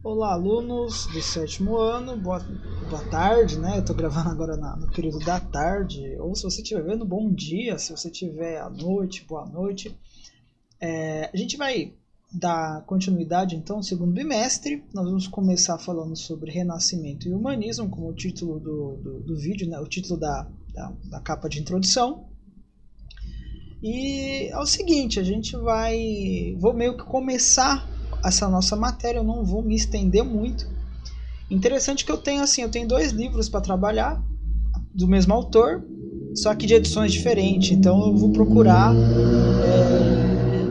Olá, alunos do sétimo ano, boa tarde, né? Eu tô gravando agora no período da tarde, ou se você estiver vendo, bom dia, se você estiver à noite, boa noite. A gente vai dar continuidade então ao segundo bimestre. Nós vamos começar falando sobre Renascimento e Humanismo, como o título do vídeo, né? O título da capa de introdução. E é o seguinte, vou meio que começar essa nossa matéria, eu não vou me estender muito. Interessante que eu tenho dois livros para trabalhar, do mesmo autor, só que de edições diferentes. Então eu vou procurar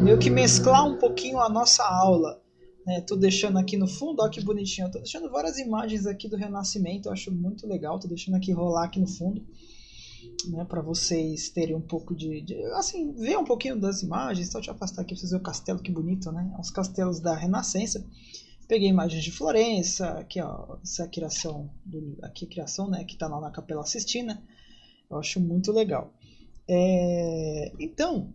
meio que mesclar um pouquinho a nossa aula. Tô deixando aqui no fundo, olha que bonitinho. Tô deixando várias imagens aqui do Renascimento, eu acho muito legal. Tô deixando aqui rolar aqui no fundo, né, para vocês terem um pouco assim, ver um pouquinho das imagens. Só te afastar aqui para vocês verem o castelo, que bonito, né? Os castelos da Renascença. Peguei imagens de Florença, aqui ó, essa é a criação, aqui a criação, né, que está lá na Capela Sistina. Eu acho muito legal. Então,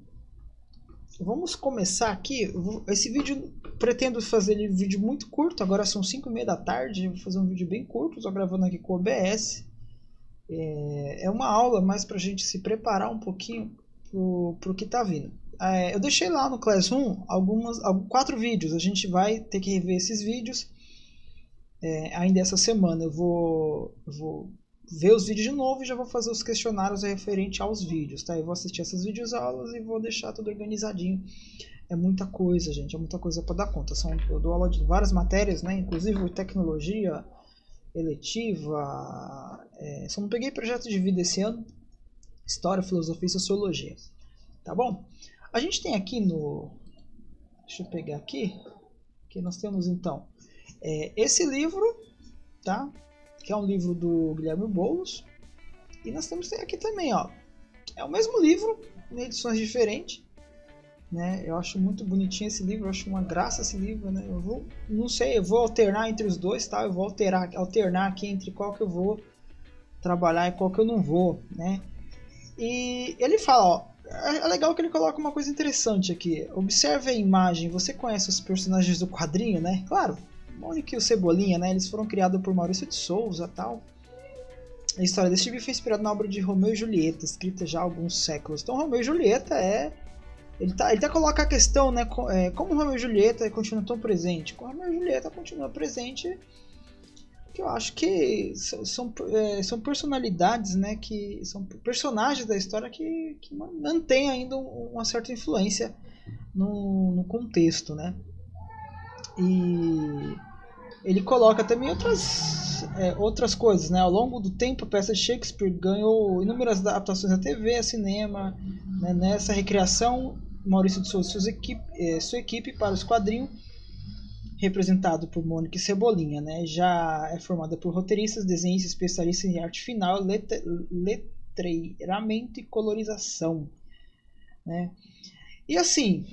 vamos começar aqui. Esse vídeo, pretendo fazer ele um vídeo muito curto, agora são 5h30 da tarde, vou fazer um vídeo bem curto, estou gravando aqui com o OBS. É uma aula mais para a gente se preparar um pouquinho para o que está vindo. Eu deixei lá no Classroom 4 vídeos. A gente vai ter que rever esses vídeos ainda essa semana. Eu vou ver os vídeos de novo e já vou fazer os questionários referente aos vídeos. Tá? Eu vou assistir essas videoaulas e vou deixar tudo organizadinho. É muita coisa, gente. É muita coisa para dar conta. Eu dou aula de várias matérias, né? Inclusive tecnologia, eletiva. Só não peguei projeto de vida esse ano. História, filosofia e sociologia. Tá bom? A gente tem aqui deixa eu pegar aqui. Que nós temos então esse livro, tá? Que é um livro do Guilherme Boulos. E nós temos aqui também, ó. É o mesmo livro, em edições diferentes. Né? Eu acho muito bonitinho esse livro, eu acho uma graça esse livro, né? Eu vou alternar entre os dois, tá? Eu vou alternar aqui entre qual que eu vou trabalhar e qual que eu não vou, né? E ele fala, ó, é legal que ele coloca uma coisa interessante aqui. Observe a imagem, você conhece os personagens do quadrinho, né? Claro, Mônica e o Cebolinha, né? Eles foram criados por Maurício de Souza, tal. A história desse livro foi inspirada na obra de Romeu e Julieta, escrita já há alguns séculos. Então, Romeu e Julieta Ele até coloca a questão, né? Como Romeu e Julieta continua tão presente? Como Romeu e Julieta continua presente, que eu acho que são personalidades, né? Que são personagens da história que mantêm ainda uma certa influência no contexto, né? E ele coloca também outras coisas, né? Ao longo do tempo, a peça de Shakespeare ganhou inúmeras adaptações na TV, a cinema, né? Nessa recriação, Maurício de Souza e sua equipe para os quadrinhos, representado por Mônica e Cebolinha, né? Já é formada por roteiristas, desenhistas, especialistas em arte final, letreiramento e colorização, né? E assim,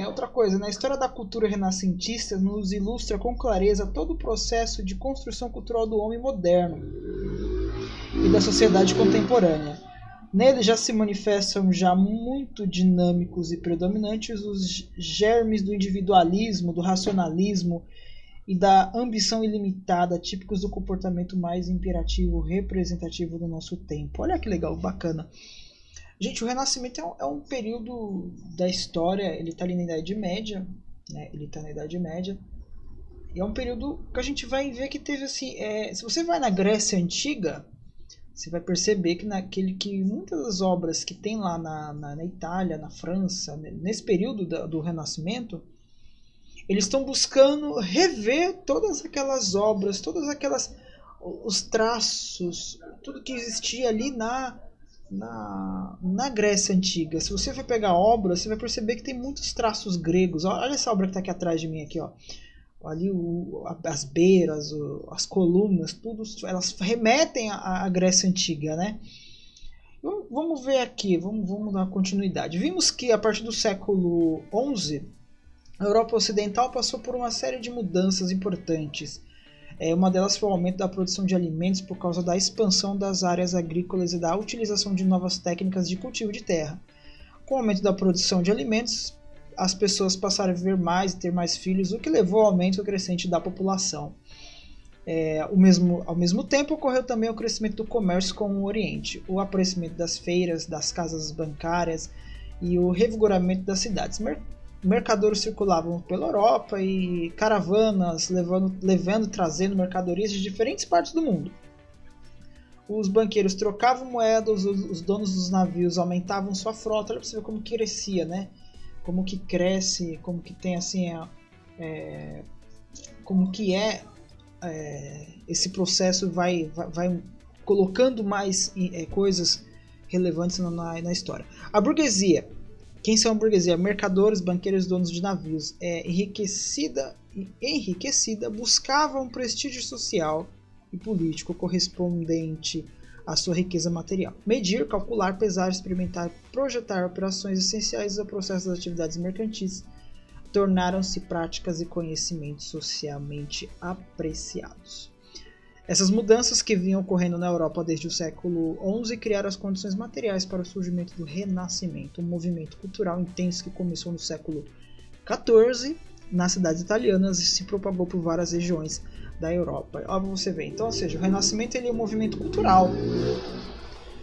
outra coisa, na história da cultura renascentista nos ilustra com clareza todo o processo de construção cultural do homem moderno e da sociedade contemporânea. Nele já se manifestam já muito dinâmicos e predominantes os germes do individualismo, do racionalismo e da ambição ilimitada, típicos do comportamento mais imperativo, representativo do nosso tempo. Olha que legal, bacana. Gente, o Renascimento é um período da história, ele está ali na Idade Média, né? Ele está na Idade Média, e é um período que a gente vai ver que teve assim, se você vai na Grécia Antiga, você vai perceber que muitas das obras que tem lá na Itália, na França, nesse período do Renascimento, eles estão buscando rever todas aquelas obras, os traços, tudo que existia ali na Grécia Antiga. Se você for pegar a obra, você vai perceber que tem muitos traços gregos. Olha essa obra que está aqui atrás de mim, aqui, ó. Ali as beiras, as colunas, tudo, elas remetem à Grécia Antiga, né? Vamos ver aqui, vamos dar continuidade. Vimos que a partir do século XI, a Europa Ocidental passou por uma série de mudanças importantes. Uma delas foi o aumento da produção de alimentos por causa da expansão das áreas agrícolas e da utilização de novas técnicas de cultivo de terra. Com o aumento da produção de alimentos, as pessoas passaram a viver mais e ter mais filhos, o que levou ao aumento crescente da população. Ao mesmo tempo, ocorreu também o crescimento do comércio com o Oriente, o aparecimento das feiras, das casas bancárias e o revigoramento das cidades. Mercadores circulavam pela Europa e caravanas levando, trazendo mercadorias de diferentes partes do mundo. Os banqueiros trocavam moedas, os donos dos navios aumentavam sua frota. Olha para você ver como que crescia, né? Como que cresce, como que tem assim, como que esse processo vai colocando mais coisas relevantes na história. A burguesia. Quem são a burguesia? Mercadores, banqueiros, donos de navios. Enriquecida, buscava um prestígio social e político correspondente à sua riqueza material. Medir, calcular, pesar, experimentar, projetar operações essenciais ao processo das atividades mercantis tornaram-se práticas e conhecimentos socialmente apreciados. Essas mudanças que vinham ocorrendo na Europa desde o século XI criaram as condições materiais para o surgimento do Renascimento, um movimento cultural intenso que começou no século XIV nas cidades italianas e se propagou por várias regiões da Europa. Ó, você vê. Então, ou seja, o Renascimento ele é um movimento cultural.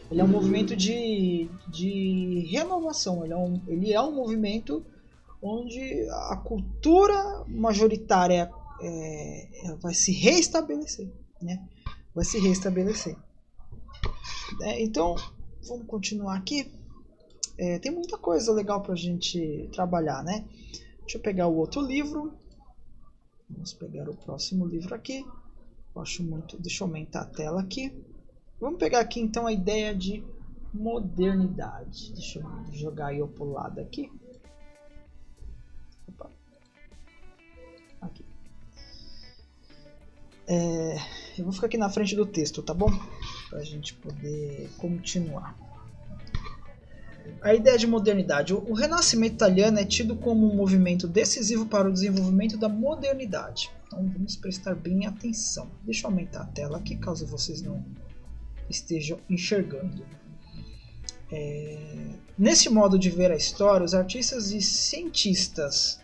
Ele é um movimento de renovação. Ele é um movimento onde a cultura majoritária vai se reestabelecer, né? Vai se reestabelecer. Então, vamos continuar aqui. Tem muita coisa legal para a gente trabalhar, né? Deixa eu pegar o outro livro. Vamos pegar o próximo livro aqui. Deixa eu aumentar a tela aqui. Vamos pegar aqui então a ideia de modernidade. Deixa eu jogar eu para o lado aqui. Opa. Aqui. Eu vou ficar aqui na frente do texto, tá bom? Para a gente poder continuar. A ideia de modernidade. O Renascimento italiano é tido como um movimento decisivo para o desenvolvimento da modernidade. Então vamos prestar bem atenção. Deixa eu aumentar a tela aqui, caso vocês não estejam enxergando. Nesse modo de ver a história, os artistas e cientistas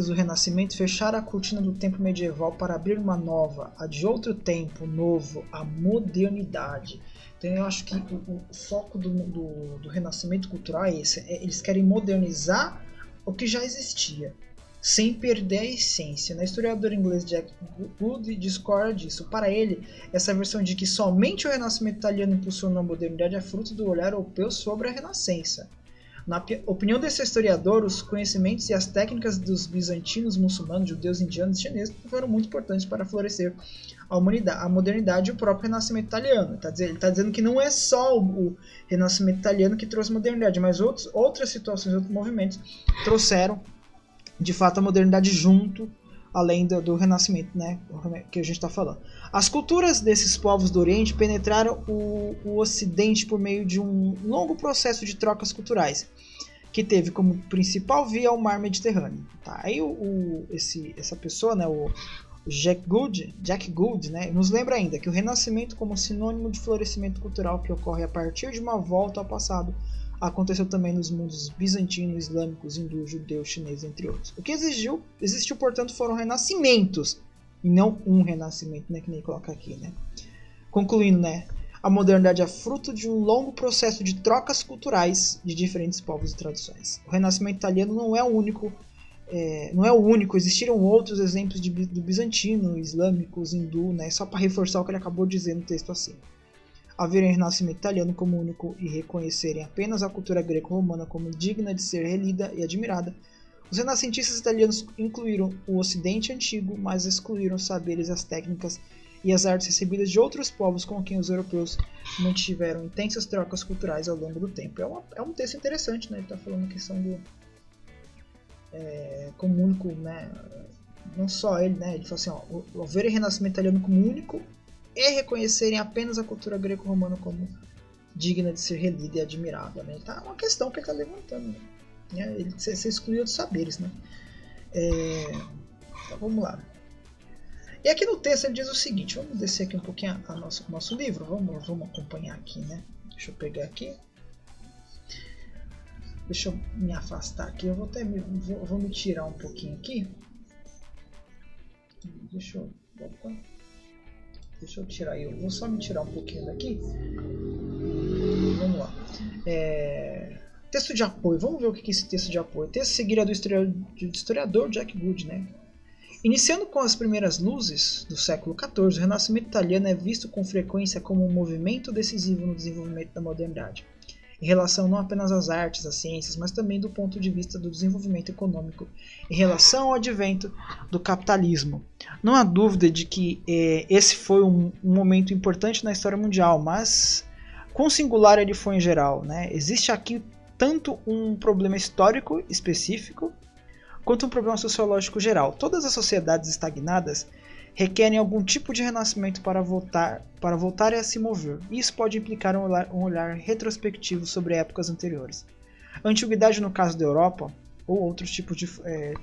do Renascimento fecharam a cortina do tempo medieval para abrir uma nova, a de outro tempo novo, a modernidade. Então eu acho que o foco do Renascimento cultural é esse. Eles querem modernizar o que já existia, sem perder a essência. O historiador inglês Jack Good discorda disso. Para ele, essa versão de que somente o Renascimento italiano impulsionou a modernidade é fruto do olhar europeu sobre a Renascença. Na opinião desse historiador, os conhecimentos e as técnicas dos bizantinos, muçulmanos, judeus, indianos e chineses foram muito importantes para florescer a modernidade e o próprio Renascimento italiano. Ele está dizendo que não é só o Renascimento italiano que trouxe modernidade, mas outras situações, outros movimentos trouxeram, de fato, a modernidade junto, além do Renascimento, né, que a gente está falando. As culturas desses povos do Oriente penetraram o Ocidente por meio de um longo processo de trocas culturais, que teve como principal via o mar Mediterrâneo. Tá? Aí essa pessoa, né, o Jack Good, né, nos lembra ainda que o Renascimento, como sinônimo de florescimento cultural que ocorre a partir de uma volta ao passado, aconteceu também nos mundos bizantino, islâmicos, hindu, judeu, chinês, entre outros. O que existiu, portanto, foram renascimentos, e não um renascimento, né, que nem coloca aqui, né? Concluindo, né, a modernidade é fruto de um longo processo de trocas culturais de diferentes povos e tradições. O Renascimento italiano não é o único, existiram outros exemplos do bizantino, islâmicos, hindu, né, só para reforçar o que ele acabou de dizer no texto acima. A verem o Renascimento italiano como único e reconhecerem apenas a cultura greco-romana como digna de ser relida e admirada, os renascentistas italianos incluíram o Ocidente antigo, mas excluíram os saberes, as técnicas e as artes recebidas de outros povos com quem os europeus mantiveram intensas trocas culturais ao longo do tempo. É um texto interessante, né? Ele está falando a questão do como único, né? Não só ele, né? Ele fala assim, o verem o Renascimento italiano como único e reconhecerem apenas a cultura greco-romana como digna de ser relida e admirada, né? Tá uma questão que ele está levantando, né? Você excluiu outros saberes, né? Então vamos lá. E aqui no texto ele diz o seguinte, vamos descer aqui um pouquinho o nosso livro, vamos acompanhar aqui, né? Deixa eu pegar aqui. Deixa eu me afastar aqui. Eu vou até vou me tirar um pouquinho aqui. Deixa eu... Opa. Deixa eu tirar. Eu vou só me tirar um pouquinho daqui. Vamos lá. Texto de apoio. Vamos ver o que é esse texto de apoio. O texto seguir é do historiador Jack Good, né? Iniciando com as primeiras luzes do século XIV, o Renascimento italiano é visto com frequência como um movimento decisivo no desenvolvimento da modernidade, em relação não apenas às artes, às ciências, mas também do ponto de vista do desenvolvimento econômico, em relação ao advento do capitalismo. Não há dúvida de que esse foi um momento importante na história mundial, mas quão singular ele foi em geral, né? Existe aqui tanto um problema histórico específico, quanto um problema sociológico geral. Todas as sociedades estagnadas requerem algum tipo de renascimento para voltarem a se mover. Isso pode implicar um olhar retrospectivo sobre épocas anteriores. A antiguidade no caso da Europa, ou outros tipos de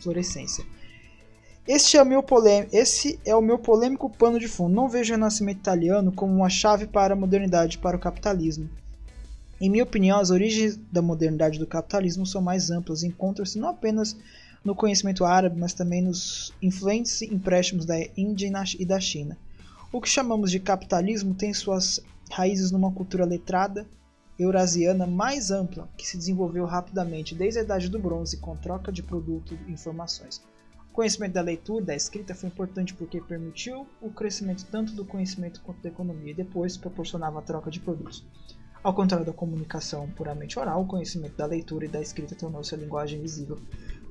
florescência. Esse é o meu polêmico pano de fundo. Não vejo o renascimento italiano como uma chave para a modernidade, para o capitalismo. Em minha opinião, as origens da modernidade e do capitalismo são mais amplas e encontram-se não apenas no conhecimento árabe, mas também nos influentes empréstimos da Índia e da China. O que chamamos de capitalismo tem suas raízes numa cultura letrada eurasiana mais ampla, que se desenvolveu rapidamente desde a Idade do Bronze com troca de produtos e informações. O conhecimento da leitura e da escrita foi importante porque permitiu o crescimento tanto do conhecimento quanto da economia e depois proporcionava a troca de produtos. Ao contrário da comunicação puramente oral, o conhecimento da leitura e da escrita tornou-se a linguagem visível,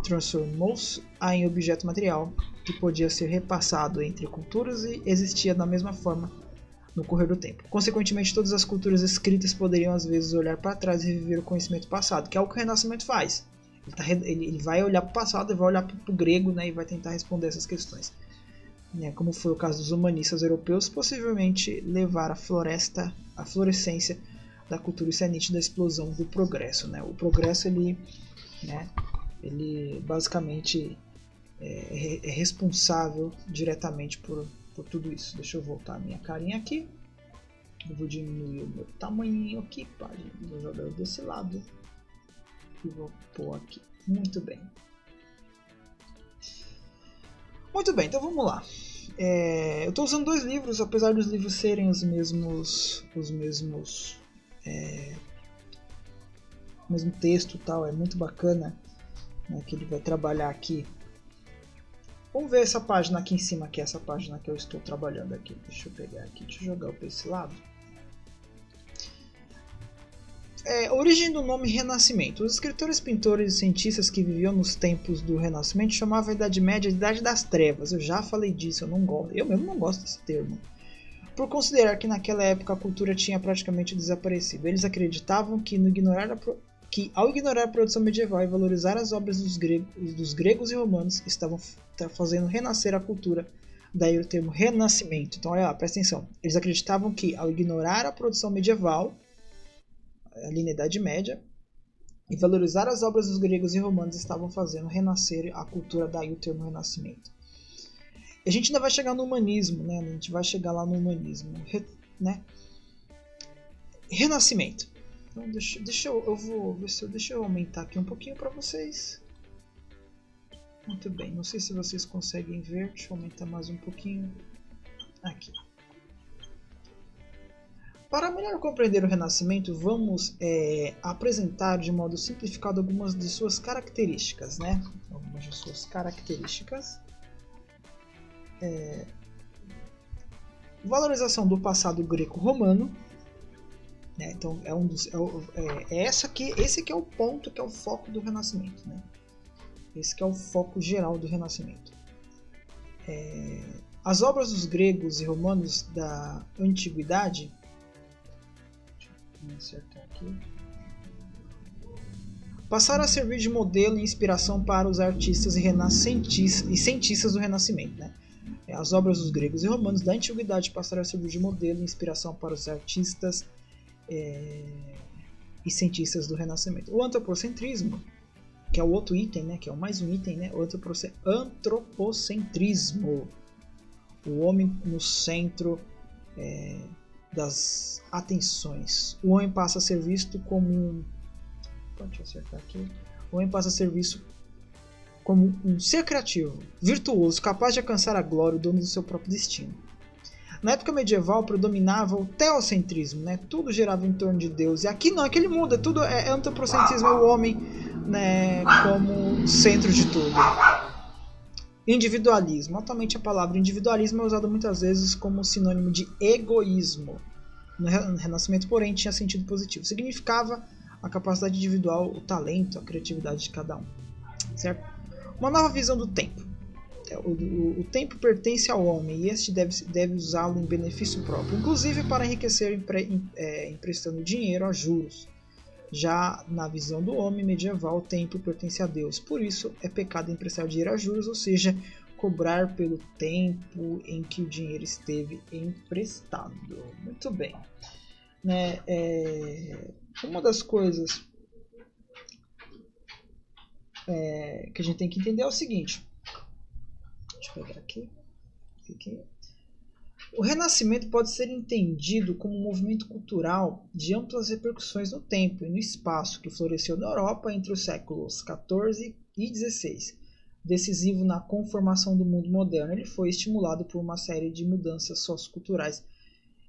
transformou-se em objeto material que podia ser repassado entre culturas e existia da mesma forma no correr do tempo. Consequentemente, todas as culturas escritas poderiam às vezes olhar para trás e reviver o conhecimento passado, que é o que o Renascimento faz. Ele vai olhar para o passado, ele vai olhar para o grego, né, e vai tentar responder essas questões. Como foi o caso dos humanistas europeus, possivelmente levar a florescência da cultura. Isso é nítido da explosão do progresso, né? O progresso ele basicamente é responsável diretamente por tudo isso. Deixa eu voltar a minha carinha aqui. Eu vou diminuir o meu tamanho aqui, página. Vou jogar desse lado e vou pôr aqui. Muito bem. Muito bem, então vamos lá. Eu estou usando dois livros, apesar dos livros serem o mesmo texto e tal, é muito bacana, né, que ele vai trabalhar aqui. Vamos ver essa página aqui em cima, que é essa página que eu estou trabalhando aqui. Deixa eu pegar aqui, deixa eu jogar para esse lado. Origem do nome Renascimento. Os escritores, pintores e cientistas que viviam nos tempos do Renascimento chamavam a Idade Média de Idade das Trevas. Eu já falei disso, eu mesmo não gosto desse termo. Por considerar que naquela época a cultura tinha praticamente desaparecido. Eles acreditavam que, ao ignorar a produção medieval e valorizar as obras dos gregos e romanos, estavam fazendo renascer a cultura. Daí o termo renascimento. Então olha lá, presta atenção. Eles acreditavam que, ao ignorar a produção medieval, ali na Idade Média, e valorizar as obras dos gregos e romanos, estavam fazendo renascer a cultura, daí o termo renascimento. A gente ainda vai chegar no humanismo, né? A gente vai chegar lá no humanismo, né? Renascimento. Então deixa eu aumentar aqui um pouquinho para vocês. Muito bem, não sei se vocês conseguem ver, deixa eu aumentar mais um pouquinho aqui. Para melhor compreender o Renascimento, vamos apresentar de modo simplificado algumas de suas características, né? Algumas de suas características. Valorização do passado greco-romano, né? Então esse que é o ponto, que é o foco do Renascimento, né? Esse que é o foco geral do Renascimento. As obras dos gregos e romanos da antiguidade, acertar aqui, passaram a servir de modelo e inspiração para os artistas e cientistas do Renascimento, né? As obras dos gregos e romanos da antiguidade passaram a servir de modelo e inspiração para os artistas e cientistas do Renascimento. O antropocentrismo, que é o outro item, né? Que é o mais um item, né? O antropocentrismo, o homem no centro das atenções. O homem passa a ser visto como Pode acertar aqui. O homem passa a ser visto como um ser criativo, virtuoso, capaz de alcançar a glória, o dono do seu próprio destino. Na época medieval predominava o teocentrismo, né? Tudo girava em torno de Deus. E aqui não, aqui ele muda, tudo é antropocentrismo, é o homem, né, como centro de tudo. Individualismo. Atualmente a palavra individualismo é usada muitas vezes como sinônimo de egoísmo. No Renascimento, porém, tinha sentido positivo. Significava a capacidade individual, o talento, a criatividade de cada um. Certo? Uma nova visão do tempo. O tempo pertence ao homem e este deve usá-lo em benefício próprio, inclusive para enriquecer emprestando dinheiro a juros. Já na visão do homem medieval, o tempo pertence a Deus. Por isso, é pecado emprestar dinheiro a juros, ou seja, cobrar pelo tempo em que o dinheiro esteve emprestado. Muito bem. Né? Uma das coisas que a gente tem que entender é o seguinte. Deixa eu pegar aqui. O Renascimento pode ser entendido como um movimento cultural de amplas repercussões no tempo e no espaço que floresceu na Europa entre os séculos XIV e XVI. Decisivo na conformação do mundo moderno, ele foi estimulado por uma série de mudanças socioculturais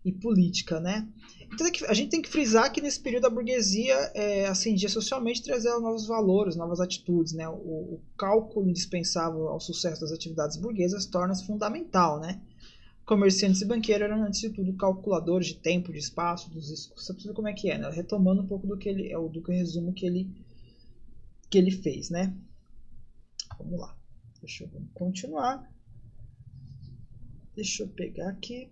e política, né? Então a gente tem que frisar que nesse período a burguesia ascendia socialmente, trazendo novos valores, novas atitudes, né? O cálculo indispensável ao sucesso das atividades burguesas torna-se fundamental, né? Comerciantes e banqueiros eram, antes de tudo, calculadores de tempo, de espaço, dos riscos. Você precisa ver como é que é, né? Retomando um pouco do que resumo que ele fez, né? Vamos lá. Deixa eu continuar. Deixa eu pegar aqui.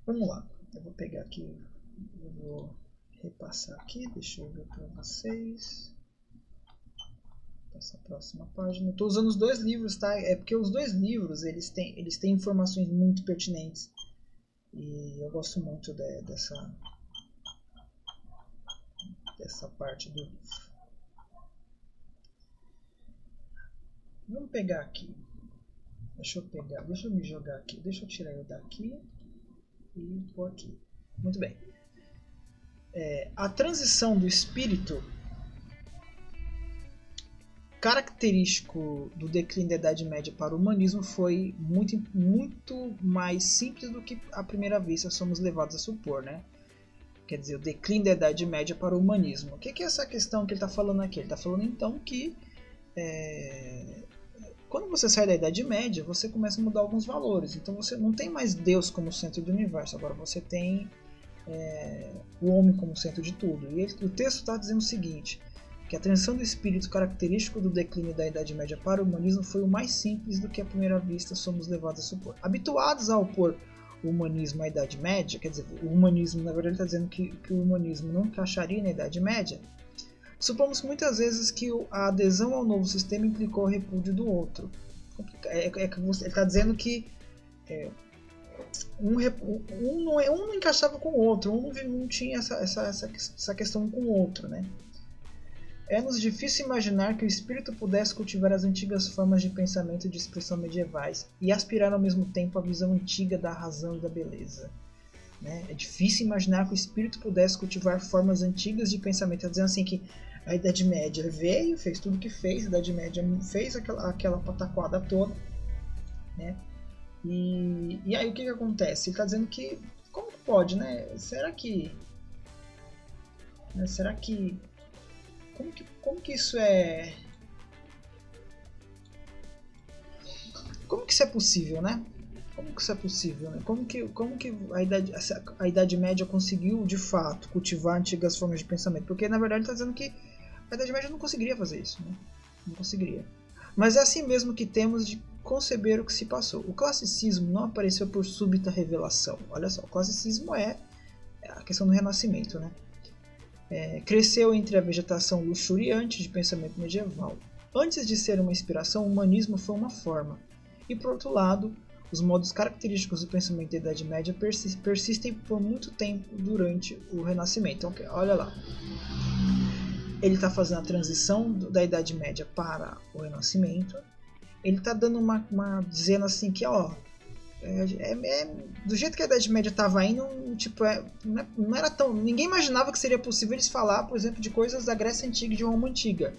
Vamos lá, eu vou pegar aqui, eu vou repassar aqui, deixa eu ver para vocês. Essa próxima página. Estou usando os dois livros, tá? É porque os dois livros eles têm informações muito pertinentes e eu gosto muito dessa parte do livro. Vamos pegar aqui. Deixa eu me jogar aqui. Deixa eu tirar eu daqui e pôr aqui. Muito bem. A transição do espírito característico do declínio da Idade Média para o humanismo foi muito, muito mais simples do que à primeira vista somos levados a supor, né? Quer dizer, o declínio da Idade Média para o humanismo. O que é essa questão que ele está falando aqui? Ele está falando então que quando você sai da Idade Média, você começa a mudar alguns valores. Então você não tem mais Deus como centro do universo, agora você tem o homem como centro de tudo. E o texto está dizendo o seguinte, que a transição do espírito característico do declínio da Idade Média para o humanismo foi o mais simples do que à primeira vista somos levados a supor. Habituados a opor o humanismo à Idade Média, quer dizer, o humanismo, na verdade, está dizendo que o humanismo não encaixaria na Idade Média, supomos muitas vezes que a adesão ao novo sistema implicou o repúdio do outro. Ele está dizendo que um não encaixava com o outro, um não tinha essa questão com o outro, né? É-nos difícil imaginar que o espírito pudesse cultivar as antigas formas de pensamento e de expressão medievais e aspirar ao mesmo tempo à visão antiga da razão e da beleza. Né? É difícil imaginar que o espírito pudesse cultivar formas antigas de pensamento. Está dizendo assim que a Idade Média veio, fez tudo o que fez, a Idade Média fez aquela pataquada toda, né? E aí o que acontece? Ele está dizendo que, como que pode, né? Será que como que isso é... Como que isso é possível, né? Como que isso é possível, né? Como que a Idade Média conseguiu, de fato, cultivar antigas formas de pensamento? Porque, na verdade, ele está dizendo que a Idade Média não conseguiria fazer isso, né? Não conseguiria. Mas é assim mesmo que temos de conceber o que se passou. O classicismo não apareceu por súbita revelação. Olha só, o classicismo é a questão do Renascimento, né? Cresceu entre a vegetação luxuriante de pensamento medieval. Antes de ser uma inspiração, o humanismo foi uma forma. E, por outro lado, os modos característicos do pensamento da Idade Média persistem por muito tempo durante o Renascimento. Então, olha lá. ele está fazendo a transição da Idade Média para o Renascimento. Ele está dando dizendo assim que, ó, do jeito que a Idade Média estava indo, tipo, não era tão, ninguém imaginava que seria possível eles falar, por exemplo, de coisas da Grécia Antiga e de Roma Antiga.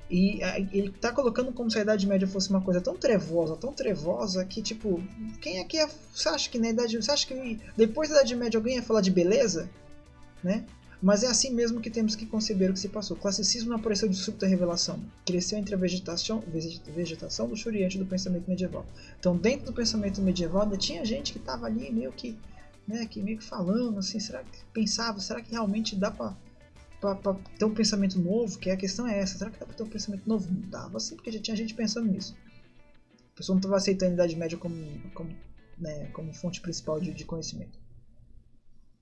E ele está colocando como se a Idade Média fosse uma coisa tão trevosa, que, tipo, quem aqui você acha que na Idade, você acha que depois da Idade Média alguém ia falar de beleza, né? Mas é assim mesmo que temos que conceber o que se passou. O classicismo não apareceu de súbita revelação. Cresceu entre a vegetação luxuriante do pensamento medieval. Então, dentro do pensamento medieval, ainda tinha gente que estava ali meio que, né, meio que falando, assim, será que realmente dá para ter um pensamento novo? Que a questão é essa, será que dá para ter um pensamento novo? Não dava, sim, porque já tinha gente pensando nisso. A pessoa não estava aceitando a Idade Média como fonte principal de conhecimento.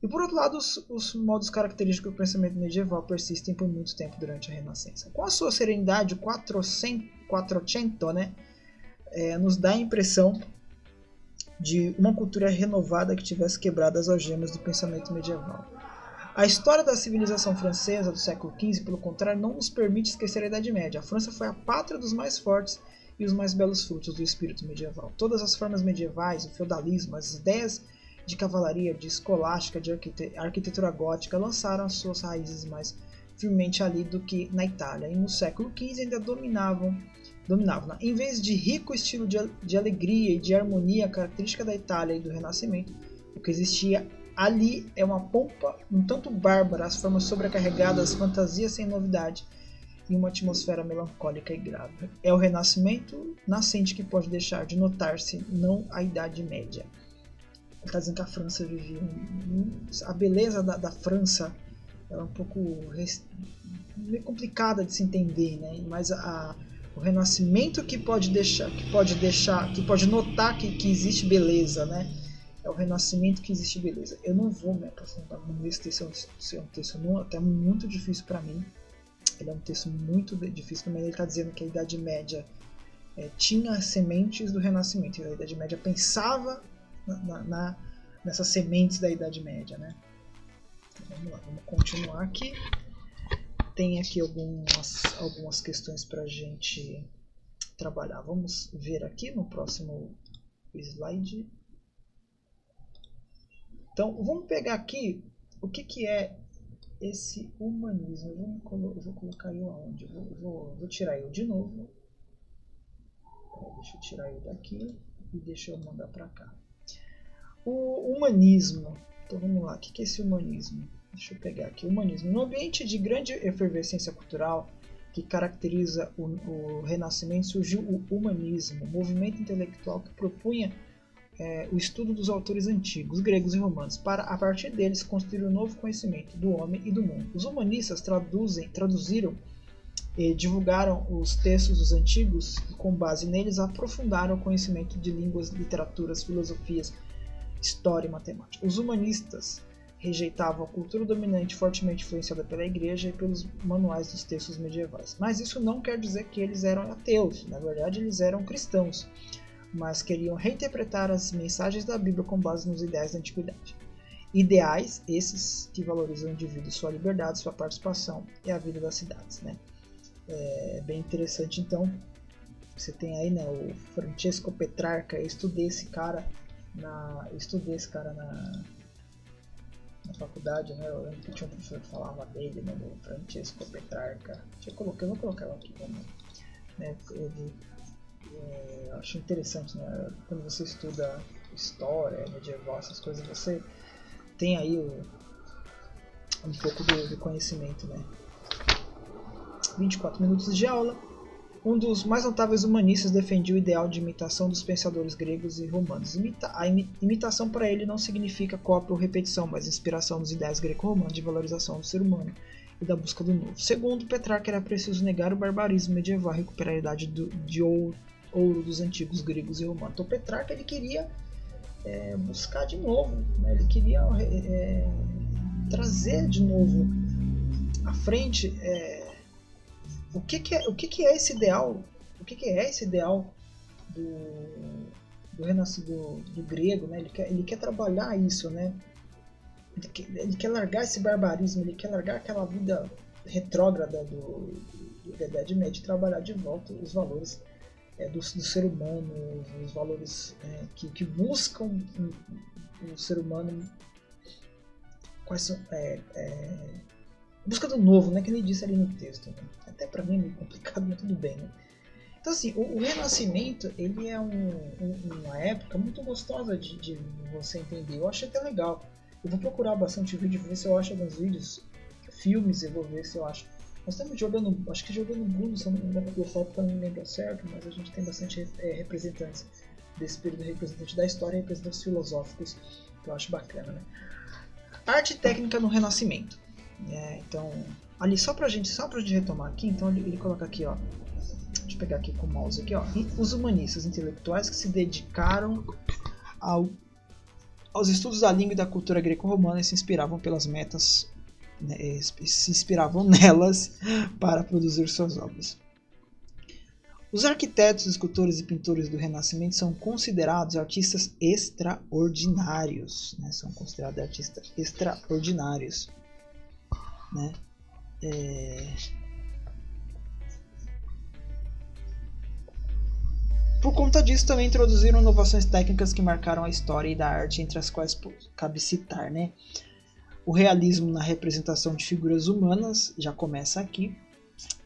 E por outro lado, os modos característicos do pensamento medieval persistem por muito tempo durante a Renascença. Com a sua serenidade, o Quattrocento, né, nos dá a impressão de uma cultura renovada que tivesse quebrado as algemas do pensamento medieval. A história da civilização francesa do século XV, pelo contrário, não nos permite esquecer a Idade Média. A França foi a pátria dos mais fortes e os mais belos frutos do espírito medieval. Todas as formas medievais, o feudalismo, as ideias de cavalaria, de escolástica, de arquitetura gótica lançaram as suas raízes mais firmemente ali do que na Itália. E no século XV ainda dominavam. Em vez de rico estilo de alegria e de harmonia característica da Itália e do Renascimento, o que existia ali é uma pompa um tanto bárbara, as formas sobrecarregadas, fantasias sem novidade e uma atmosfera melancólica e grave. É o Renascimento nascente que pode deixar de notar-se, não a Idade Média. Ele está dizendo que a França vivia a beleza da França é um pouco meio complicada de se entender, né? Mas o Renascimento que pode notar que existe beleza, né? É o Renascimento que existe beleza. Eu não vou me aprofundar nesse texto, é um texto até muito difícil para mim. Ele é um texto muito difícil, mas ele está dizendo que a Idade Média tinha sementes do Renascimento. A Idade Média pensava nessas sementes da Idade Média, né? Então, vamos lá, vamos continuar aqui. Tem aqui algumas questões para a gente trabalhar. Vamos ver aqui no próximo slide. Então, vamos pegar aqui o que é esse humanismo. Eu vou colocar eu aonde? Vou tirar eu de novo. Deixa eu tirar eu daqui e deixa eu mandar para cá. O humanismo. Então vamos lá, o que é esse humanismo? Deixa eu pegar aqui. Humanismo. No ambiente de grande efervescência cultural que caracteriza o Renascimento, surgiu o humanismo, movimento intelectual que propunha o estudo dos autores antigos, gregos e romanos, para, a partir deles, construir um novo conhecimento do homem e do mundo. Os humanistas traduziram e divulgaram os textos dos antigos e, com base neles, aprofundaram o conhecimento de línguas, literaturas, filosofias, história e matemática. Os humanistas rejeitavam a cultura dominante fortemente influenciada pela igreja e pelos manuais dos textos medievais. Mas isso não quer dizer que eles eram ateus, na verdade eles eram cristãos, mas queriam reinterpretar as mensagens da Bíblia com base nos ideais da antiguidade. Ideais esses que valorizam o indivíduo, sua liberdade, sua participação e a vida das cidades, né? É bem interessante. Então você tem aí, né, o Francesco Petrarca. Eu estudei esse cara na faculdade, né? Eu lembro que tinha um professor que falava dele, né, do Francesco Petrarca. Eu vou colocar ela aqui também, né? Eu acho interessante, né? Quando você estuda história medieval, essas coisas, você tem aí um pouco do conhecimento, né? 24 minutos de aula. Um dos mais notáveis humanistas defendia o ideal de imitação dos pensadores gregos e romanos. A imitação para ele não significa cópia ou repetição, mas inspiração dos ideais greco-romanos de valorização do ser humano e da busca do novo. Segundo Petrarca, era preciso negar o barbarismo medieval e recuperar a idade de ouro dos antigos gregos e romanos. Então Petrarca ele queria buscar de novo, né? Ele queria trazer de novo à frente o que é esse ideal? O que é esse ideal do renascimento do grego, né? Ele quer trabalhar isso, né? Ele quer largar esse barbarismo, ele quer largar aquela vida retrógrada da Idade Média, trabalhar de volta os valores do ser humano, os valores que buscam o ser humano, quais são, busca do novo, né, que ele disse ali no texto, né? Até para mim é meio complicado, mas tudo bem, né? Então assim, o Renascimento, ele é uma época muito gostosa de você entender. Eu achei até legal. Eu vou procurar bastante vídeo, ver se eu acho alguns vídeos, filmes, eu vou ver se eu acho. Nós estamos jogando, acho que jogando Google, se não dá pra colocar porque eu não lembro certo, mas a gente tem bastante representantes desse período, representantes da história e representantes filosóficos, que eu acho bacana, né? Arte e técnica no Renascimento. Então, ali só pra gente retomar aqui, então ele coloca aqui, ó. Deixa eu pegar aqui com o mouse aqui, ó. Os humanistas intelectuais que se dedicaram aos estudos da língua e da cultura greco-romana e se inspiravam pelas metas, né, se inspiravam nelas para produzir suas obras. Os arquitetos, escultores e pintores do Renascimento são considerados artistas extraordinários, né? São considerados artistas extraordinários, né? Por conta disso, também introduziram inovações técnicas que marcaram a história e da arte, entre as quais cabe citar, né? O realismo na representação de figuras humanas já começa aqui,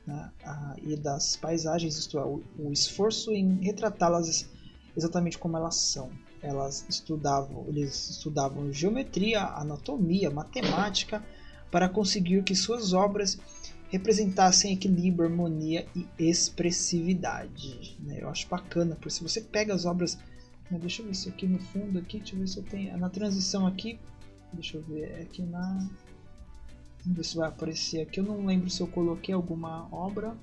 né? E das paisagens, isto é, o esforço em retratá-las exatamente como elas são. Eles estudavam geometria, anatomia, matemática, para conseguir que suas obras representassem equilíbrio, harmonia e expressividade, né? Eu acho bacana, porque se você pega as obras, deixa eu ver se aqui no fundo, aqui, deixa eu ver se eu tenho na transição aqui, deixa eu ver, aqui vamos ver se vai aparecer aqui, eu não lembro se eu coloquei alguma obra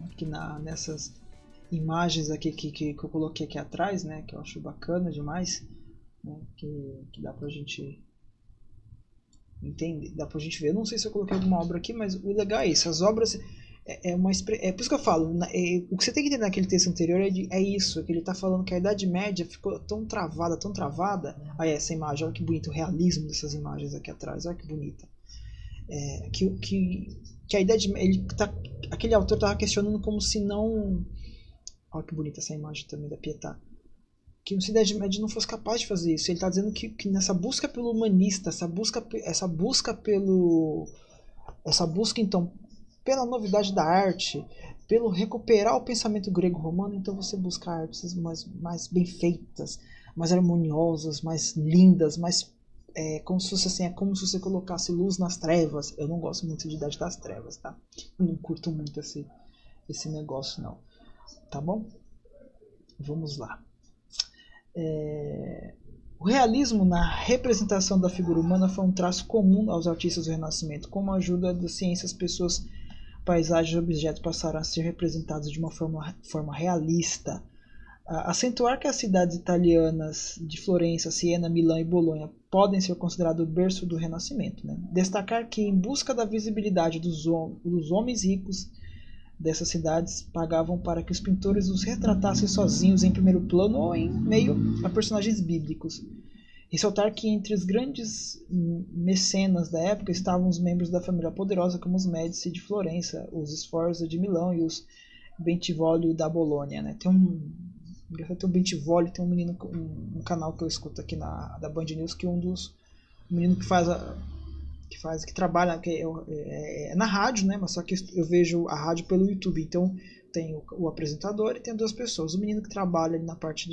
aqui nessas imagens aqui que eu coloquei aqui atrás, né, que eu acho bacana demais, né, que dá pra gente entender, dá pra gente ver. Eu não sei se eu coloquei alguma obra aqui, mas o legal é isso, as obras por isso que eu falo, o que você tem que entender naquele texto anterior é isso, que ele está falando que a Idade Média ficou tão travada. Aí essa imagem, olha que bonito o realismo dessas imagens aqui atrás, olha que bonita. Que a Idade Média, aquele autor estava questionando como se não, olha que bonita essa imagem também da Pietà, que a Idade Média não fosse capaz de fazer isso. Ele está dizendo que nessa busca pelo humanista, essa busca então pela novidade da arte, pelo recuperar o pensamento grego-romano, então você busca artes mais bem feitas, mais harmoniosas, mais lindas, mais como se fosse assim, como se você colocasse luz nas trevas. Eu não gosto muito de Idade das Trevas, tá? Eu não curto muito esse negócio, não. Tá bom? Vamos lá. O realismo na representação da figura humana foi um traço comum aos artistas do Renascimento. Com a ajuda da ciência, as pessoas, paisagens e objetos passaram a ser representados de uma forma realista. Acentuar que as cidades italianas de Florença, Siena, Milão e Bolonha podem ser consideradas o berço do Renascimento, né? Destacar que, em busca da visibilidade dos homens ricos dessas cidades, pagavam para que os pintores os retratassem sozinhos em primeiro plano ou em meio a personagens bíblicos. Ressaltar que entre os grandes mecenas da época estavam os membros da família poderosa, como os Médici de Florença, os Sforza de Milão e os Bentivoglio da Bolonha, né? Tem o Bentivoglio, tem um menino, um canal que eu escuto aqui da Band News, que um dos meninos que trabalha é na rádio, né? Mas só que eu vejo a rádio pelo YouTube, então tem o apresentador e tem duas pessoas. O menino que trabalha ali na parte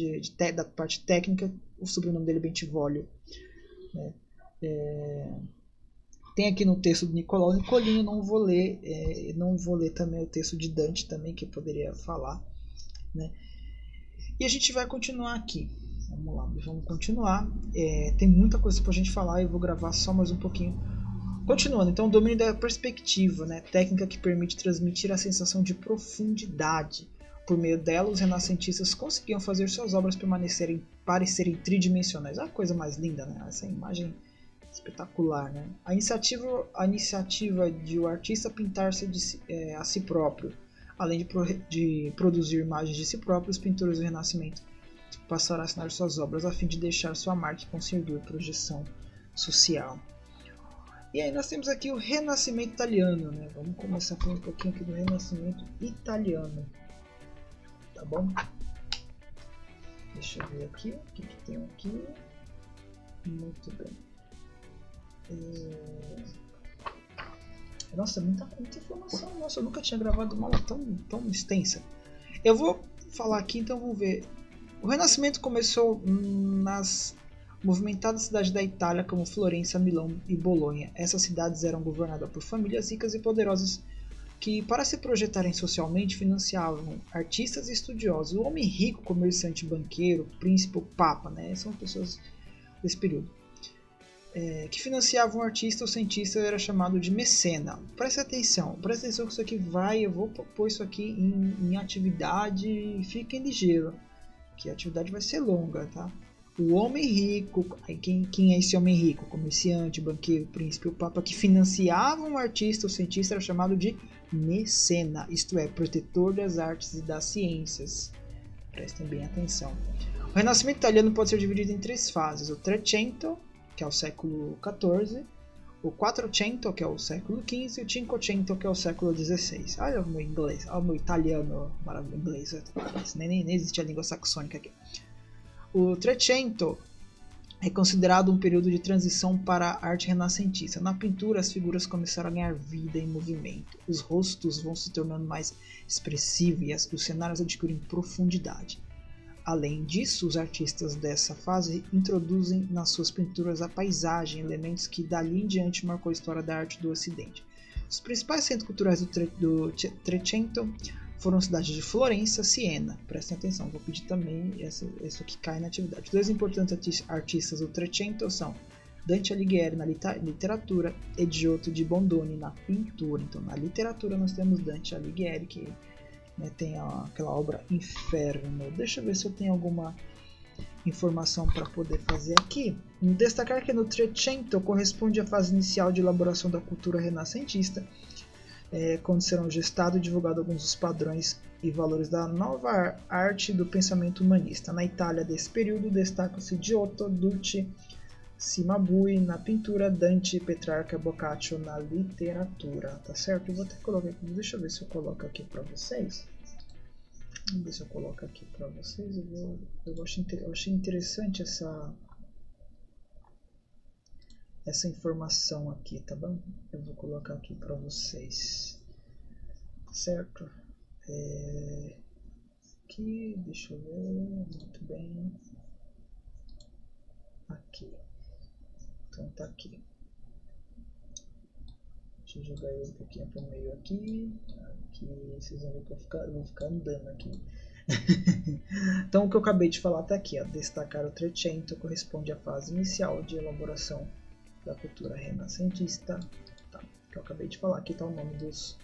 da parte técnica, o sobrenome dele é Bentivoglio, né? Tem aqui no texto do Nicolau Nicolini, não vou ler também o texto de Dante também, que eu poderia falar, né? E a gente vai continuar aqui. Vamos lá, vamos continuar. Tem muita coisa pra gente falar e eu vou gravar só mais um pouquinho. Continuando, então, o domínio da perspectiva, né? Técnica que permite transmitir a sensação de profundidade. Por meio dela, os renascentistas conseguiam fazer suas obras parecerem tridimensionais. É a coisa mais linda, né? Essa imagem espetacular, né? A iniciativa de o artista pintar-se a si próprio, além de produzir imagens de si próprio, os pintores do Renascimento passaram a assinar suas obras a fim de deixar sua marca e conseguir projeção social. E aí nós temos aqui o Renascimento Italiano, né? Vamos começar falando um pouquinho aqui do Renascimento Italiano, tá bom? Deixa eu ver aqui, o que tem aqui. Muito bem. Nossa, muita informação. Nossa, eu nunca tinha gravado uma aula tão extensa. Eu vou falar aqui, então vamos ver. O Renascimento começou nas movimentadas cidades da Itália como Florença, Milão e Bolonha. Essas cidades eram governadas por famílias ricas e poderosas que, para se projetarem socialmente, financiavam artistas e estudiosos. O homem rico, comerciante, banqueiro, príncipe, papa, né? São pessoas desse período. Que financiavam um artista ou cientista era chamado de mecena. Presta atenção que isso aqui eu vou pôr isso aqui em atividade e fiquem ligeiros, que a atividade vai ser longa, tá? O homem rico, quem é esse homem rico? Comerciante, banqueiro, príncipe, o papa, que financiava um artista ou cientista era chamado de mecena, isto é, protetor das artes e das ciências. Prestem bem atenção. O Renascimento italiano pode ser dividido em 3 fases: o Trecento, que é o século XIV, o Quattrocento, que é o século XV, e o Cinquecento, que é o século XVI. Olha o meu inglês, olha o meu italiano maravilhoso, inglês, nem existe a língua saxônica aqui. O Trecento é considerado um período de transição para a arte renascentista. Na pintura, as figuras começaram a ganhar vida e movimento. Os rostos vão se tornando mais expressivos e os cenários adquirem profundidade. Além disso, os artistas dessa fase introduzem nas suas pinturas a paisagem, elementos que dali em diante marcou a história da arte do Ocidente. Os principais centros culturais do Trecento foram as cidades de Florença e Siena. Prestem atenção, vou pedir também isso que cai na atividade. 2 importantes artistas do Trecento são Dante Alighieri na literatura e Giotto di Bondone na pintura. Então, na literatura nós temos Dante Alighieri, que tem aquela obra Inferno. Deixa eu ver se eu tenho alguma informação para poder fazer aqui. Destacar que no Trecento corresponde à fase inicial de elaboração da cultura renascentista, quando serão gestados e divulgados alguns dos padrões e valores da nova arte do pensamento humanista. Na Itália desse período destacam-se Giotto, Ducci, Cimabue na pintura, Dante, Petrarca, Boccaccio na literatura, tá certo? Eu vou até colocar aqui, deixa eu ver se eu coloco aqui para vocês. Vamos ver se eu coloco aqui para vocês. Eu achei interessante essa informação aqui, tá bom? Eu vou colocar aqui para vocês, certo? Aqui, deixa eu ver, muito bem. Aqui. Então tá aqui. Deixa eu jogar ele um pouquinho pro meio aqui. Aqui vocês vão ver que eu vou ficar andando aqui. Então o que eu acabei de falar tá aqui, ó. Destacar o Trecento corresponde à fase inicial de elaboração da cultura renascentista. Tá. Que eu acabei de falar. Aqui tá o nome dos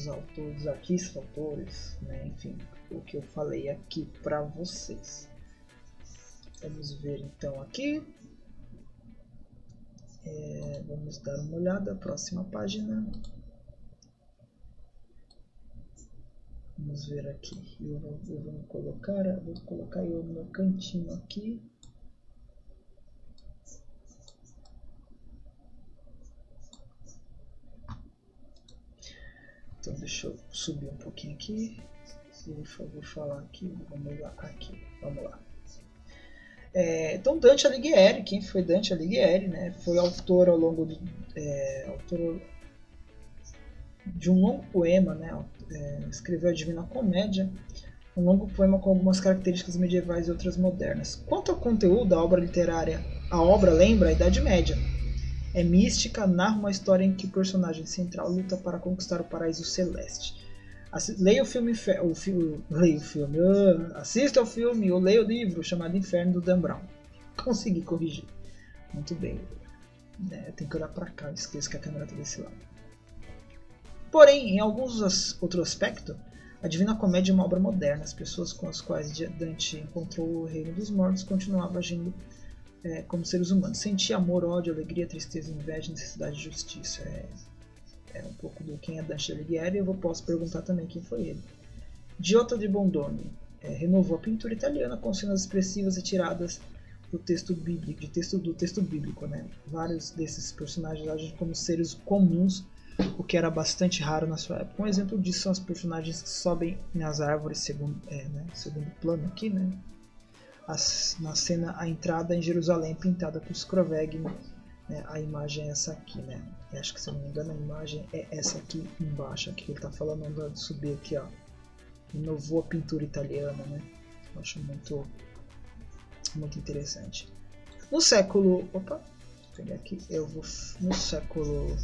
autores, dos artistas, autores, né? Enfim, o que eu falei aqui para vocês. Vamos ver então aqui. Vamos dar uma olhada, próxima página. Vamos ver aqui. Eu vou colocar eu no meu cantinho aqui. Então deixa eu subir um pouquinho aqui. Vou falar aqui. Vamos lá aqui. Vamos lá. Então Dante Alighieri, quem foi Dante Alighieri, né, foi autor ao longo autor de um longo poema, né, escreveu a Divina Comédia, um longo poema com algumas características medievais e outras modernas. Quanto ao conteúdo da obra literária, a obra lembra a Idade Média. É mística, narra uma história em que o personagem central luta para conquistar o paraíso celeste. Leia o filme, assista ao filme ou leia o livro chamado Inferno do Dan Brown. Consegui corrigir. Muito bem. Eu tenho que olhar para cá, eu esqueço que a câmera está desse lado. Porém, em alguns outros aspectos, a Divina Comédia é uma obra moderna. As pessoas com as quais Dante encontrou o reino dos mortos continuavam agindo como seres humanos. Sentia amor, ódio, alegria, tristeza, inveja, necessidade de justiça. Um pouco do quem é Dante Alighieri, eu posso perguntar também quem foi ele. Giotto di Bondone renovou a pintura italiana com cenas expressivas e tiradas do texto bíblico, do texto bíblico, né? Vários desses personagens agem como seres comuns, o que era bastante raro na sua época. Um exemplo disso são os personagens que sobem nas árvores, segundo plano aqui, né? Na cena, a entrada em Jerusalém pintada por Skroveg, né? A imagem é essa aqui, né? Eu acho que, se eu não me engano, a imagem é essa aqui embaixo, aqui que ele está falando, de subir aqui, ó. Inovou a pintura italiana, né? Eu acho muito interessante. No século... Opa! Vou pegar aqui. No século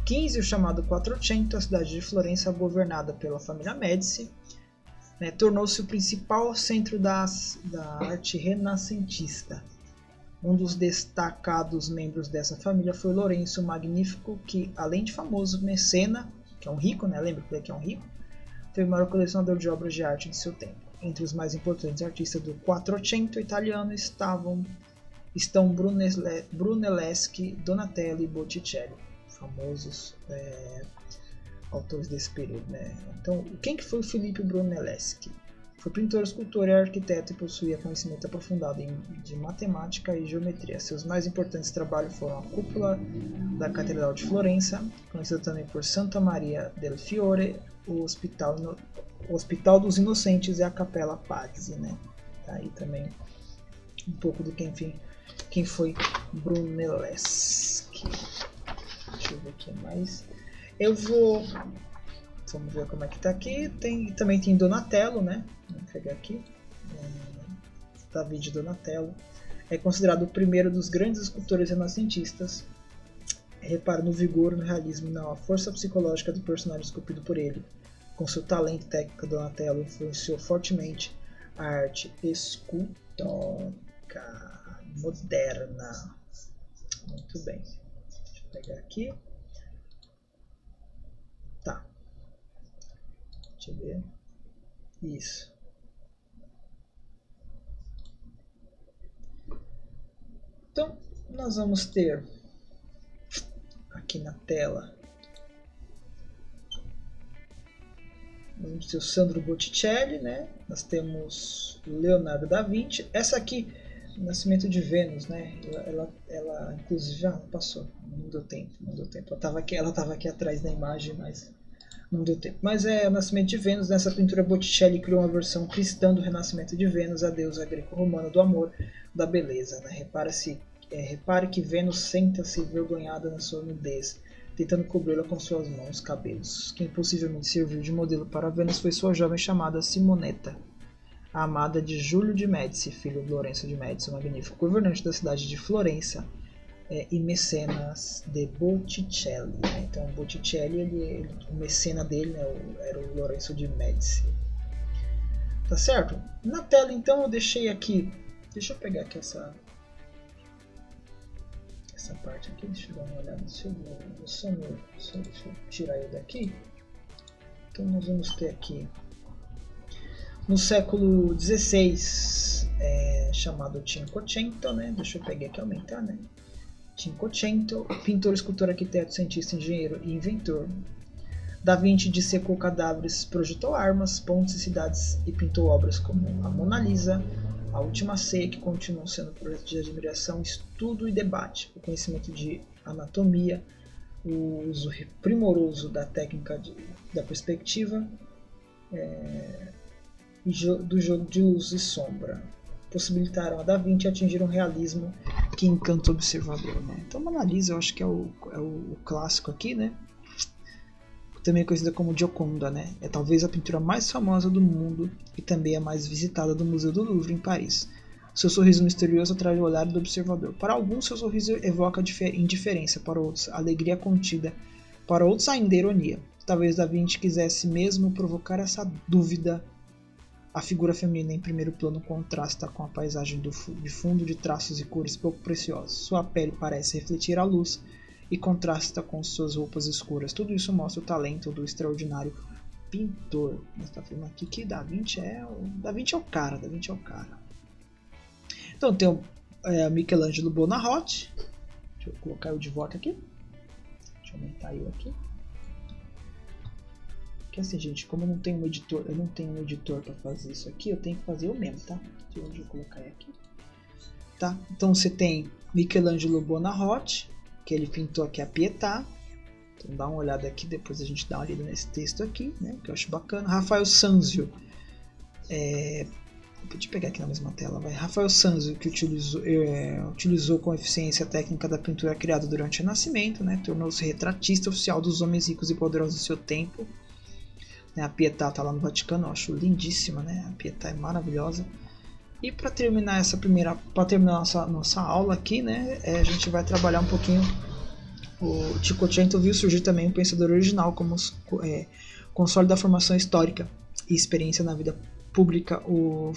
XV, o chamado Quattrocento, a cidade de Florença, governada pela família Médici, né, tornou-se o principal centro da arte renascentista. Um dos destacados membros dessa família foi Lourenço o Magnífico, que, além de famoso mecena, que é um rico, né? Lembra que é um rico? Foi o maior colecionador de obras de arte de seu tempo. Entre os mais importantes artistas do Quattrocento italiano estão Brunelleschi, Donatello e Botticelli, famosos autores desse período, né? Então, quem que foi o Filippo Brunelleschi? Foi pintor, escultor e arquiteto e possuía conhecimento aprofundado de matemática e geometria. Seus mais importantes trabalhos foram a cúpula da Catedral de Florença, conhecida também por Santa Maria del Fiore, o Hospital dos Inocentes e a Capela Pazzi, né? Tá aí também um pouco do quem foi Brunelleschi. Deixa eu ver aqui mais. Vamos ver como é que tá aqui. Também tem Donatello, né? Vou pegar aqui. David Donatello. É considerado o primeiro dos grandes escultores renascentistas. Repara no vigor, no realismo e na força psicológica do personagem esculpido por ele. Com seu talento técnico, Donatello influenciou fortemente a arte escultórica moderna. Muito bem. Deixa eu pegar aqui. Tá. Deixa eu ver. Isso. Então, nós vamos ter aqui na tela, vamos ter o Sandro Botticelli, né? Nós temos Leonardo da Vinci. Essa aqui, o Nascimento de Vênus, né? Ela inclusive já passou, não deu tempo. Ela estava aqui atrás da imagem, mas não deu tempo. Mas é o Nascimento de Vênus. Nessa pintura, Botticelli criou uma versão cristã do renascimento de Vênus, a deusa greco-romana do amor, da beleza, né? Repare que Vênus senta-se envergonhada na sua nudez, tentando cobri-la com suas mãos, cabelos. Quem possivelmente serviu de modelo para Vênus foi sua jovem chamada Simonetta, a amada de Júlio de Médici, filho de Lourenço de Médici, o Magnífico, governante da cidade de Florença, e mecenas de Botticelli. Né? Então, Botticelli, o mecena dele, né, era o Lourenço de Médici. Tá certo? Na tela, então, eu deixei aqui. Deixa eu pegar aqui essa parte aqui. Deixa eu dar uma olhada. Deixa eu tirar ele daqui. Então, nós vamos ter aqui no século XVI, chamado Cinquecento, né? Deixa eu pegar aqui e aumentar, né? Cinquecento, pintor, escultor, arquiteto, cientista, engenheiro e inventor. Da Vinci dissecou cadáveres, projetou armas, pontes e cidades e pintou obras como a Mona Lisa, a Última Ceia, que continuam sendo projetos de admiração, estudo e debate, o conhecimento de anatomia, o uso primoroso da técnica da perspectiva, do jogo de luz e sombra, possibilitaram a Da Vinci atingir um realismo que encanta o observador. Né? Então, Mona Lisa, eu acho que é o clássico aqui, né? Também conhecida como Gioconda, né? É talvez a pintura mais famosa do mundo e também a mais visitada do Museu do Louvre, em Paris. Seu sorriso misterioso atrai o olhar do observador. Para alguns, seu sorriso evoca indiferença, para outros, alegria contida, para outros, ainda ironia. Talvez Da Vinci quisesse mesmo provocar essa dúvida. A figura feminina em primeiro plano contrasta com a paisagem de fundo de traços e cores pouco preciosos. Sua pele parece refletir a luz e contrasta com suas roupas escuras. Tudo isso mostra o talento do extraordinário pintor. Está falando aqui que Da Vinci é o cara. Então tem o Michelangelo Buonarroti. Deixa eu colocar eu de volta aqui. Deixa eu aumentar eu aqui. Porque assim, gente, como eu não tenho um editor para fazer isso aqui, eu tenho que fazer eu mesmo, tá? Deixa eu colocar aqui. tá? Então você tem Michelangelo Buonarroti, que ele pintou aqui a Pietà. Então dá uma olhada aqui, depois a gente dá uma lida nesse texto aqui, né, que eu acho bacana. Rafael Sanzio, deixa eu pegar aqui na mesma tela, vai. Rafael Sanzio, que utilizou com eficiência a técnica da pintura criada durante o Renascimento, né, tornou-se retratista oficial dos homens ricos e poderosos do seu tempo. A Pietà está lá no Vaticano, eu acho lindíssima, né, a Pietà é maravilhosa. E para terminar nossa aula aqui, né, a gente vai trabalhar um pouquinho. O Cinquecento viu surgir também um pensador original como console da formação histórica e experiência na vida pública, o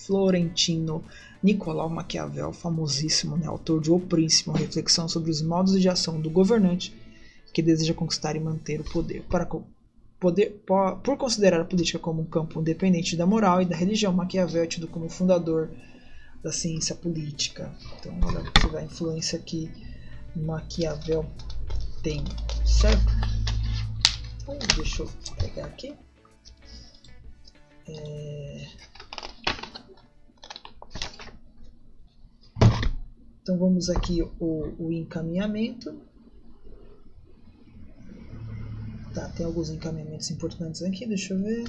florentino Nicolau Maquiavel, famosíssimo, né, autor de O Príncipe, uma reflexão sobre os modos de ação do governante que deseja conquistar e manter o poder. Por considerar a política como um campo independente da moral e da religião, Maquiavel é tido como fundador da ciência política. Então, olha você vê a influência que Maquiavel tem, certo? Então, deixa eu pegar aqui. Então vamos aqui o encaminhamento. Tá, tem alguns encaminhamentos importantes aqui, deixa eu ver.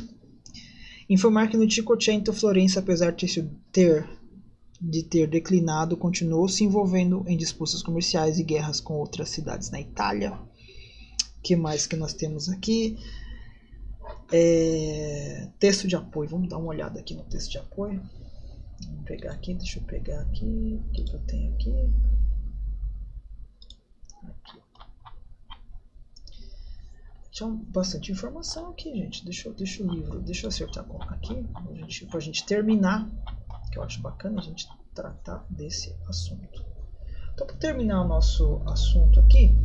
Informar que no Cinquecento Florença, apesar de ter declinado, continuou se envolvendo em disputas comerciais e guerras com outras cidades na Itália. O que mais que nós temos aqui? Texto de apoio. Vamos dar uma olhada aqui no texto de apoio. Vamos pegar aqui, deixa eu pegar aqui. O que eu tenho aqui? Tinha bastante informação aqui, gente. Deixa o livro, deixa eu acertar aqui pra gente terminar, que eu acho bacana a gente tratar desse assunto. Então, para terminar o nosso assunto aqui,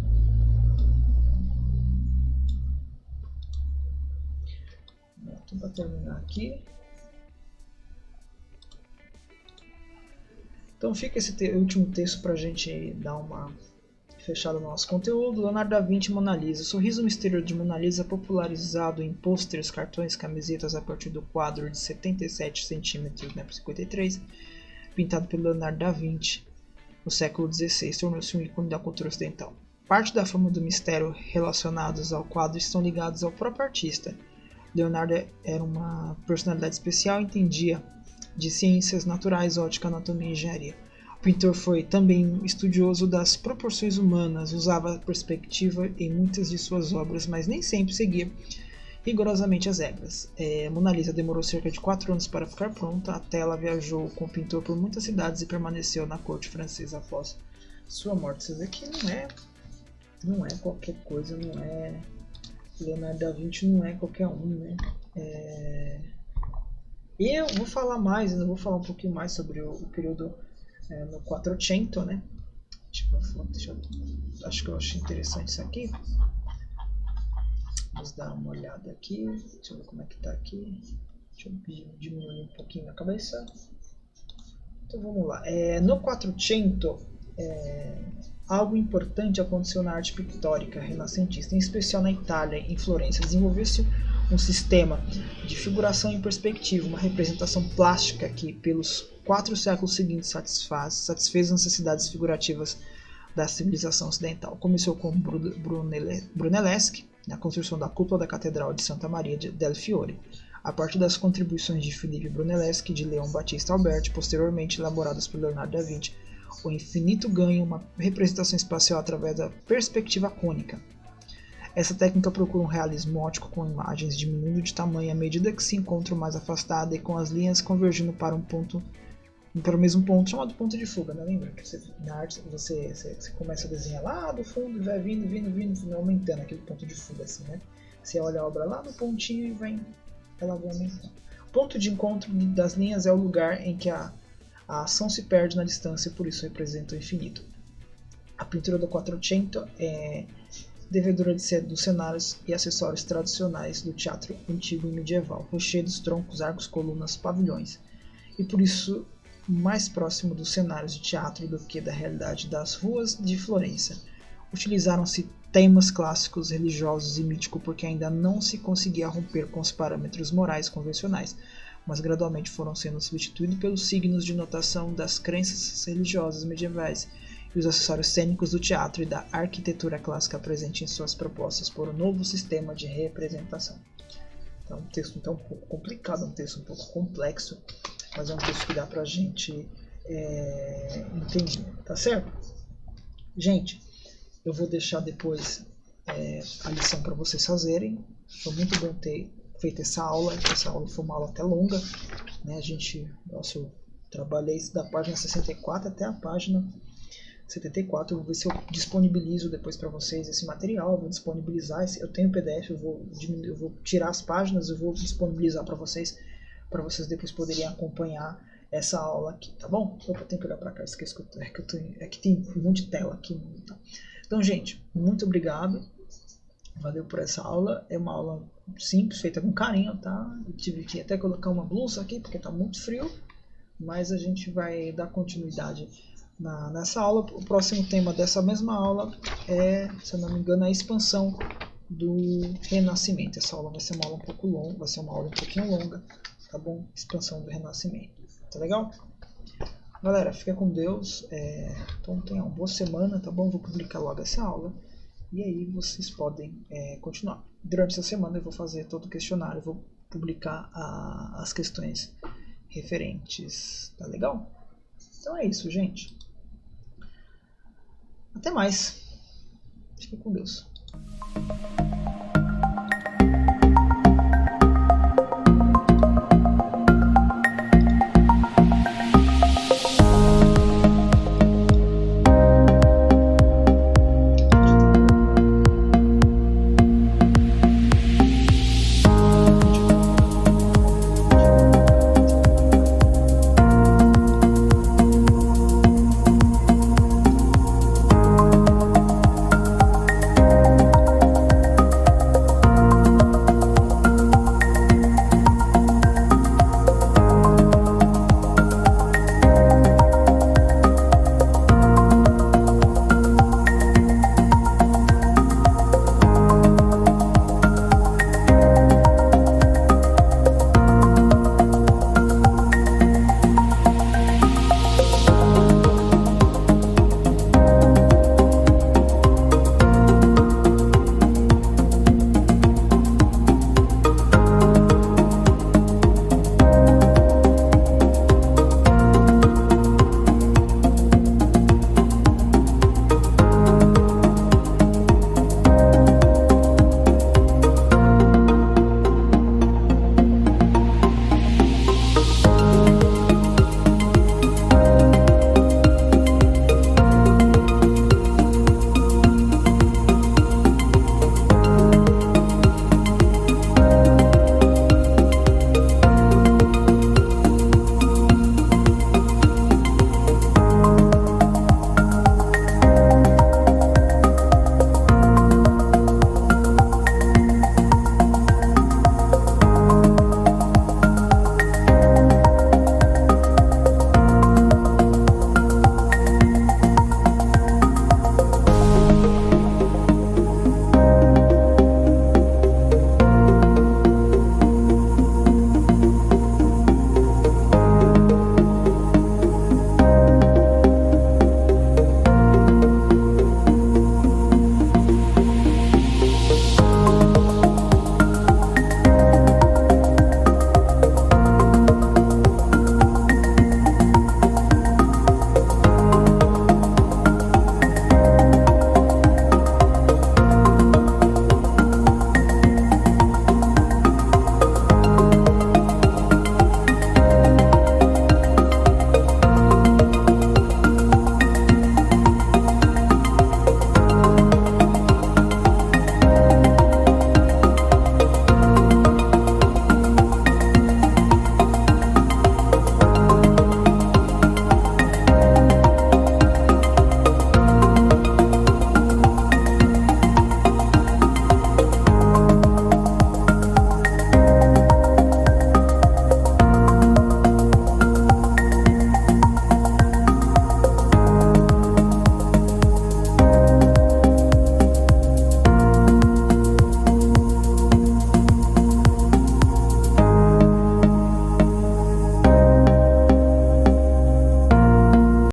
para terminar aqui, então fica esse último texto para a gente dar uma fechada no nosso conteúdo. Leonardo da Vinci, Mona Lisa. O sorriso misterioso de Mona Lisa, popularizado em pôsteres, cartões, camisetas a partir do quadro de 77 centímetros, né, por 53, pintado pelo Leonardo da Vinci no século XVI, tornou-se um ícone da cultura ocidental. Parte da fama do mistério relacionados ao quadro estão ligados ao próprio artista. Leonardo era uma personalidade especial, entendia de ciências naturais, ótica, anatomia e engenharia. O pintor foi também um estudioso das proporções humanas, usava a perspectiva em muitas de suas obras, mas nem sempre seguia rigorosamente as regras. Mona Lisa demorou cerca de 4 anos para ficar pronta. A tela viajou com o pintor por muitas cidades e permaneceu na corte francesa após sua morte. Você vê que não é qualquer coisa, não é... Leonardo da Vinci não é qualquer um, né? E eu vou falar mais, eu vou falar um pouquinho mais sobre o período no Quattrocento, né? Acho que eu achei interessante isso aqui. Vamos dar uma olhada aqui. Deixa eu ver como é que tá aqui. Deixa eu diminuir um pouquinho a cabeça. Então vamos lá. No Quattrocento, algo importante aconteceu na arte pictórica renascentista, em especial na Itália, em Florença. Desenvolveu-se um sistema de figuração em perspectiva, uma representação plástica que, pelos 4 séculos seguintes, satisfez as necessidades figurativas da civilização ocidental. Começou com Brunelleschi, na construção da cúpula da Catedral de Santa Maria del Fiore, a partir das contribuições de Filippo Brunelleschi e de Leão Battista Alberti, posteriormente elaboradas por Leonardo da Vinci. O infinito ganha uma representação espacial através da perspectiva cônica. Essa técnica procura um realismo óptico com imagens diminuindo de tamanho à medida que se encontram mais afastadas e com as linhas convergindo para o mesmo ponto, chamado ponto de fuga, né? Lembra que na arte você começa a desenhar lá do fundo e vai vindo, aumentando aquele ponto de fuga, assim, né? Você olha a obra lá no pontinho e ela vai aumentando. O ponto de encontro das linhas é o lugar em que a ação se perde na distância e por isso representa o infinito. A pintura do Quattrocento é devedora dos cenários e acessórios tradicionais do teatro antigo e medieval, rochedos, troncos, arcos, colunas, pavilhões, e por isso mais próximo dos cenários de teatro do que da realidade das ruas de Florença. Utilizaram-se temas clássicos, religiosos e míticos porque ainda não se conseguia romper com os parâmetros morais convencionais. mas gradualmente foram sendo substituídos pelos signos de notação das crenças religiosas medievais e os acessórios cênicos do teatro e da arquitetura clássica presente em suas propostas por um novo sistema de representação. Então, é um texto então, um pouco complicado, um texto um pouco complexo, mas é um texto que dá pra gente entender, tá certo? Gente, eu vou deixar depois a lição para vocês fazerem. Foi muito bom ter feito essa aula. Essa aula foi uma aula até longa, né? Eu trabalhei da página 64 até a página 74. Eu vou ver se eu disponibilizo depois para vocês esse material. Eu vou disponibilizar. Eu tenho PDF, eu vou tirar as páginas, eu vou disponibilizar para vocês depois poderem acompanhar essa aula aqui, tá bom? Opa, tem que olhar para cá, esqueci que tem um monte de tela aqui. Então, gente, muito obrigado. Valeu por essa aula. É uma aula simples, feita com carinho, tá? Eu tive que até colocar uma blusa aqui porque tá muito frio, mas a gente vai dar continuidade nessa aula. O próximo tema dessa mesma aula é, se eu não me engano, a expansão do Renascimento. Essa aula vai ser uma aula um pouco longa, vai ser uma aula um pouquinho longa, tá bom? Expansão do Renascimento. Tá legal? Galera, fica com Deus. Então tenham uma boa semana, tá bom? Vou publicar logo essa aula. E aí vocês podem continuar. Durante essa semana eu vou fazer todo o questionário, vou publicar as questões referentes. Tá legal? Então é isso, gente. Até mais. Fique com Deus.